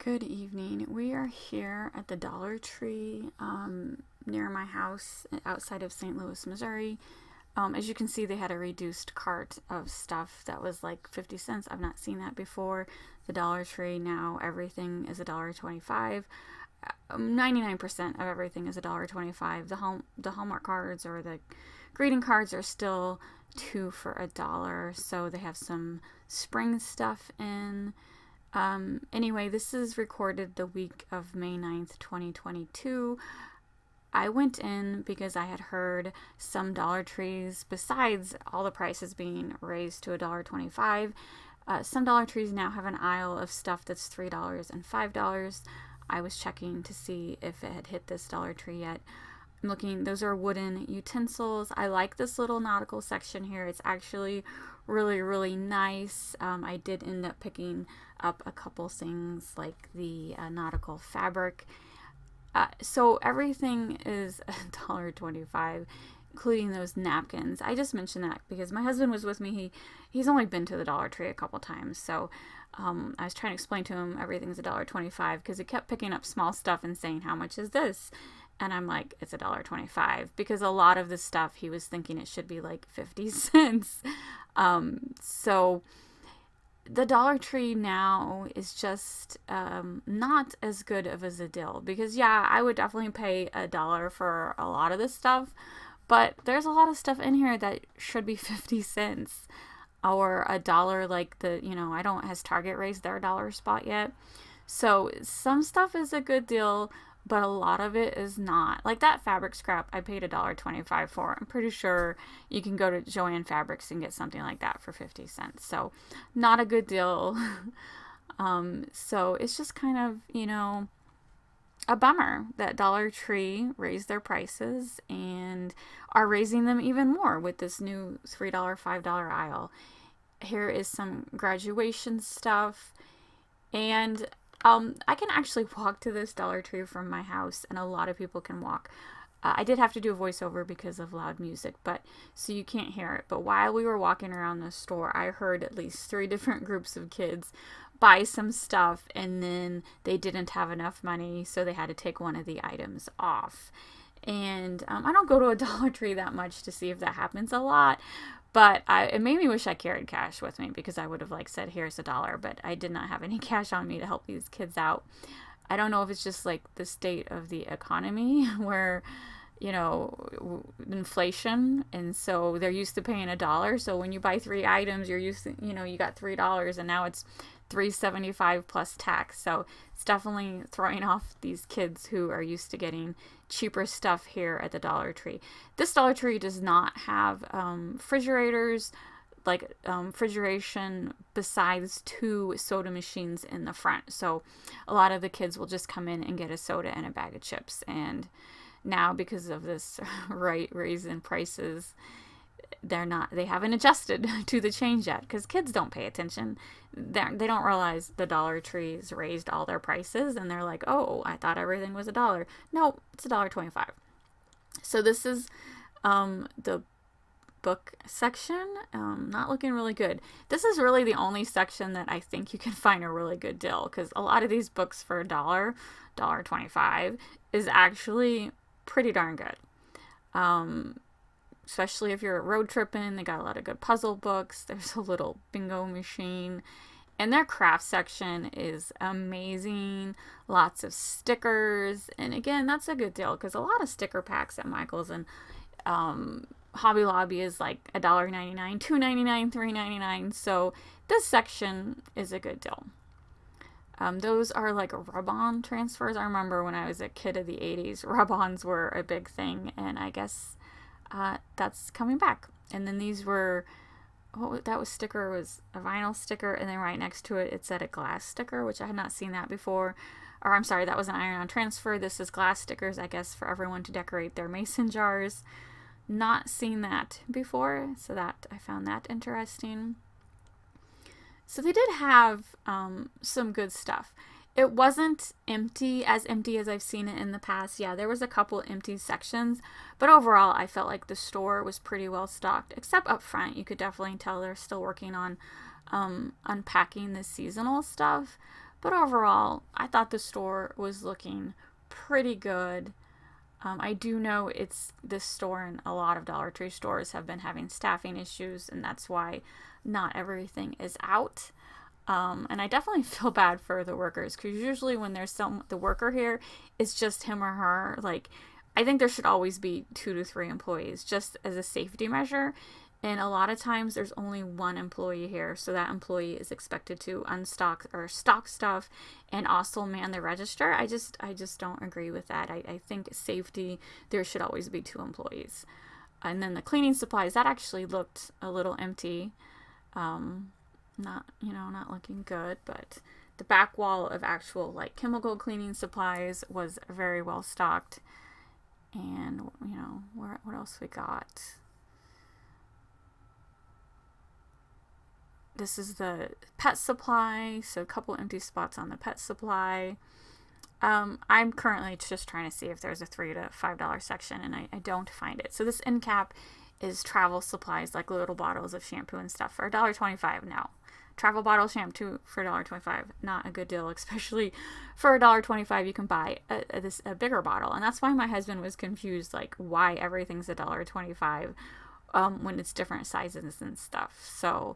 Good evening. We are here at the Dollar Tree near my house outside of St. Louis, Missouri. As you can see, they had a reduced cart of stuff that was like 50 cents. I've not seen that before. The Dollar Tree now everything is $1.25. 99% of everything is $1.25. The Hallmark cards or the greeting cards are still two for $1. So they have some spring stuff in. Anyway, this is recorded the week of May 9th, 2022. I went in because I had heard some Dollar Trees, besides all the prices being raised to $1.25, some Dollar Trees now have an aisle of stuff that's $3 and $5. I was checking to see if it had hit this Dollar Tree yet. I'm looking, those are wooden utensils. I like this little nautical section here. It's actually really, really nice. I did end up picking up a couple things like the nautical fabric. So everything is $1.25, including those napkins. I just mentioned that because my husband was with me. He's only been to the Dollar Tree a couple times, so I was trying to explain to him everything's $1.25 because he kept picking up small stuff and saying, "How much is this?" And I'm like, it's $1.25 because a lot of the stuff he was thinking it should be like 50 cents. So the Dollar Tree now is just not as good of a deal because, yeah, I would definitely pay $1 for a lot of this stuff, but there's a lot of stuff in here that should be 50 cents or $1, like has Target raised their dollar spot yet? So some stuff is a good deal, but a lot of it is not. Like that fabric scrap, I paid $1.25 for. I'm pretty sure you can go to Joann Fabrics and get something like that for 50 cents. So not a good deal. So it's just kind of, a bummer that Dollar Tree raised their prices and are raising them even more with this new $3, $5 aisle. Here is some graduation stuff. And I can actually walk to this Dollar Tree from my house, and a lot of people can walk. I did have to do a voiceover because of loud music, but so you can't hear it. But while we were walking around the store, I heard at least 3 different groups of kids buy some stuff, and then they didn't have enough money, so they had to take one of the items off. And I don't go to a Dollar Tree that much to see if that happens a lot. But it made me wish I carried cash with me because I would have said, here's $1, but I did not have any cash on me to help these kids out. I don't know if it's just like the state of the economy where, inflation. And so they're used to paying $1. So when you buy 3 items, you're used to, you got $3 and now it's $3.75 plus tax. So it's definitely throwing off these kids who are used to getting cheaper stuff here at the Dollar Tree. This Dollar Tree does not have refrigerators, refrigeration besides 2 soda machines in the front. So a lot of the kids will just come in and get a soda and a bag of chips. And now because of this raise in prices, they haven't adjusted to the change yet because kids don't pay attention. They don't realize the Dollar Tree's raised all their prices and they're like, oh, I thought everything was $1. No, it's $1.25. So this is the book section. Not looking really good. This is really the only section that I think you can find a really good deal because a lot of these books for $1.25 is actually pretty darn good. Especially if you're road tripping. They got a lot of good puzzle books. There's a little bingo machine. And their craft section is amazing. Lots of stickers. And again, that's a good deal because a lot of sticker packs at Michael's and Hobby Lobby is like $1.99, $2.99, $3.99. So this section is a good deal. Those are like rub-on transfers. I remember when I was a kid of the 80s, rub-ons were a big thing. And I guess that's coming back. And then these were, sticker was a vinyl sticker, and then right next to it said a glass sticker, which I had not seen that before. Or I'm sorry, that was an iron-on transfer. This is glass stickers, I guess, for everyone to decorate their mason jars. Not seen that before, so that I found that interesting. So they did have some good stuff. It wasn't as empty as I've seen it in the past. Yeah, there was a couple empty sections, but overall I felt like the store was pretty well stocked, except up front. You could definitely tell they're still working on unpacking the seasonal stuff, But overall, I thought the store was looking pretty good. I do know this store and a lot of Dollar Tree stores have been having staffing issues, and that's why not everything is out. And I definitely feel bad for the workers, because usually when there's the worker here, it's just him or her. Like, I think there should always be 2 to 3 employees just as a safety measure. And a lot of times there's only one employee here, so that employee is expected to unstock or stock stuff and also man the register. I just don't agree with that. I think safety, there should always be 2 employees. And then the cleaning supplies, that actually looked a little empty. Not looking good, but the back wall of actual like chemical cleaning supplies was very well stocked. And what else we got? This is the pet supply, so a couple empty spots on the pet supply. I'm currently just trying to see if there's a $3 to $5 section, and I don't find it. So this end cap is travel supplies, like little bottles of shampoo and stuff for $1.25 now. Travel bottle shampoo for $1.25, not a good deal, especially for $1.25 you can buy a bigger bottle. And that's why my husband was confused, like why everything's $1.25 when it's different sizes and stuff. So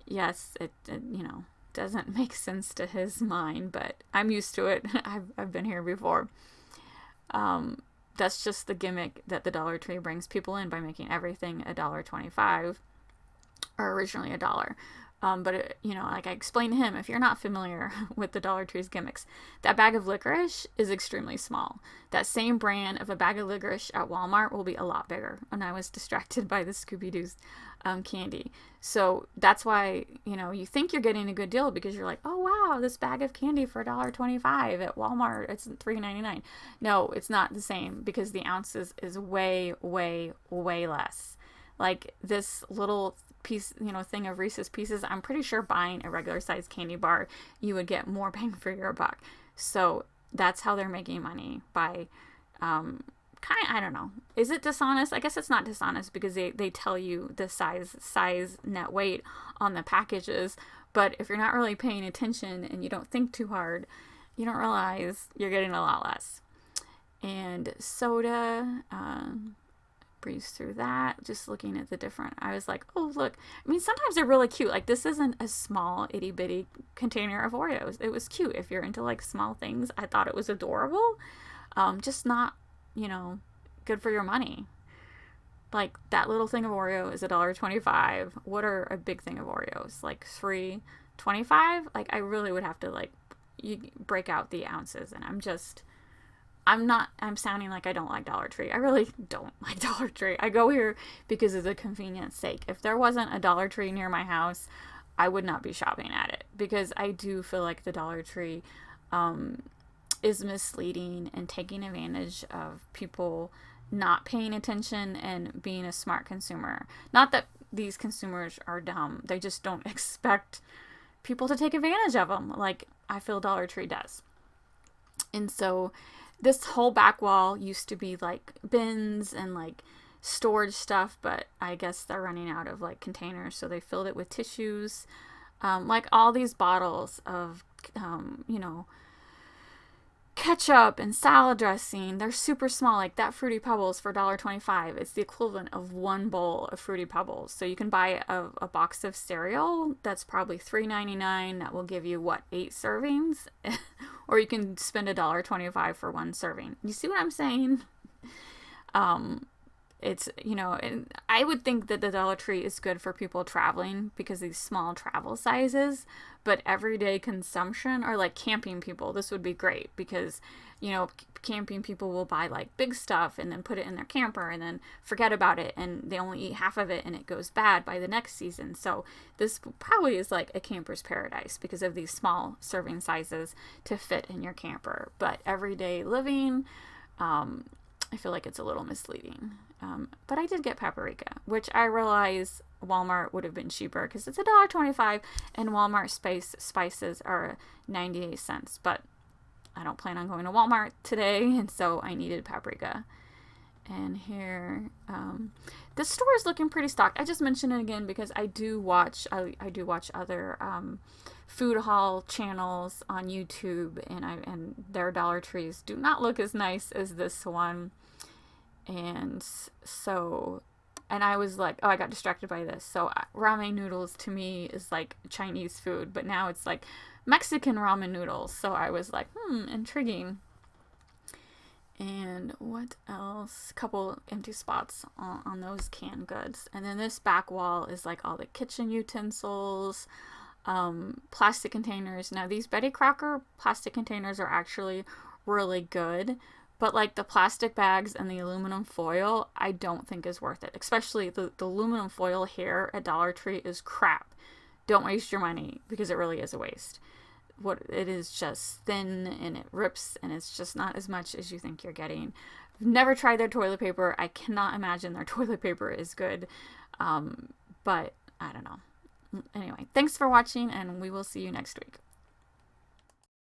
yes, it doesn't make sense to his mind, but I'm used to it. I've been here before. That's just the gimmick that the Dollar Tree brings people in by making everything $1.25, or originally $1. But like I explained to him, if you're not familiar with the Dollar Tree's gimmicks, that bag of licorice is extremely small. That same brand of a bag of licorice at Walmart will be a lot bigger. And I was distracted by the Scooby-Doo's candy. So that's why, you think you're getting a good deal, because you're like, oh wow, this bag of candy for $1.25 at Walmart, it's $3.99. No, it's not the same, because the ounces is way, way, way less. Like this little piece, thing of Reese's Pieces, I'm pretty sure buying a regular size candy bar, you would get more bang for your buck. So that's how they're making money, by I don't know. Is it dishonest? I guess it's not dishonest, because they tell you the size net weight on the packages. But if you're not really paying attention and you don't think too hard, you don't realize you're getting a lot less. And soda, breeze through that, just looking at the different, I was like, oh look, I mean, sometimes they're really cute. Like this isn't a small itty bitty container of Oreos. It was cute. If you're into like small things, I thought it was adorable. Just not, good for your money. Like that little thing of Oreo is $1.25. What are a big thing of Oreos? Like $3.25? Like I really would have to you break out the ounces, and I'm sounding like I don't like Dollar Tree. I really don't like Dollar Tree. I go here because of the convenience sake. If there wasn't a Dollar Tree near my house, I would not be shopping at it, because I do feel like the Dollar Tree is misleading and taking advantage of people not paying attention and being a smart consumer. Not that these consumers are dumb. They just don't expect people to take advantage of them like I feel Dollar Tree does. And so this whole back wall used to be like bins and like storage stuff, but I guess they're running out of like containers, so they filled it with tissues. Like all these bottles of, ketchup and salad dressing, they're super small. Like that Fruity Pebbles for $1.25, it's the equivalent of one bowl of Fruity Pebbles. So you can buy a box of cereal that's probably $3.99. That will give you 8 servings, or you can spend $1.25 for one serving. You see what I'm saying? It's, and I would think that the Dollar Tree is good for people traveling because these small travel sizes, but everyday consumption, or like camping people, this would be great, because, camping people will buy like big stuff and then put it in their camper and then forget about it, and they only eat half of it and it goes bad by the next season. So this probably is like a camper's paradise because of these small serving sizes to fit in your camper. But everyday living, I feel like it's a little misleading. But I did get paprika, which I realize Walmart would have been cheaper because it's $1.25 and Walmart spices are 98 cents. But I don't plan on going to Walmart today, and so I needed paprika. And here, this store is looking pretty stocked. I just mentioned it again because I do watch other food haul channels on YouTube, and their Dollar Trees do not look as nice as this one. And so, and I was like, oh, I got distracted by this. So ramen noodles to me is like Chinese food, but now it's like Mexican ramen noodles. So I was like, intriguing. And what else? Couple empty spots on those canned goods. And then this back wall is like all the kitchen utensils, plastic containers. Now these Betty Crocker plastic containers are actually really good, but like the plastic bags and the aluminum foil, I don't think is worth it. Especially the aluminum foil here at Dollar Tree is crap. Don't waste your money because it really is a waste. What it is just thin and it rips and it's just not as much as you think you're getting. I've never tried their toilet paper. I cannot imagine their toilet paper is good. But I don't know. Anyway, thanks for watching and we will see you next week.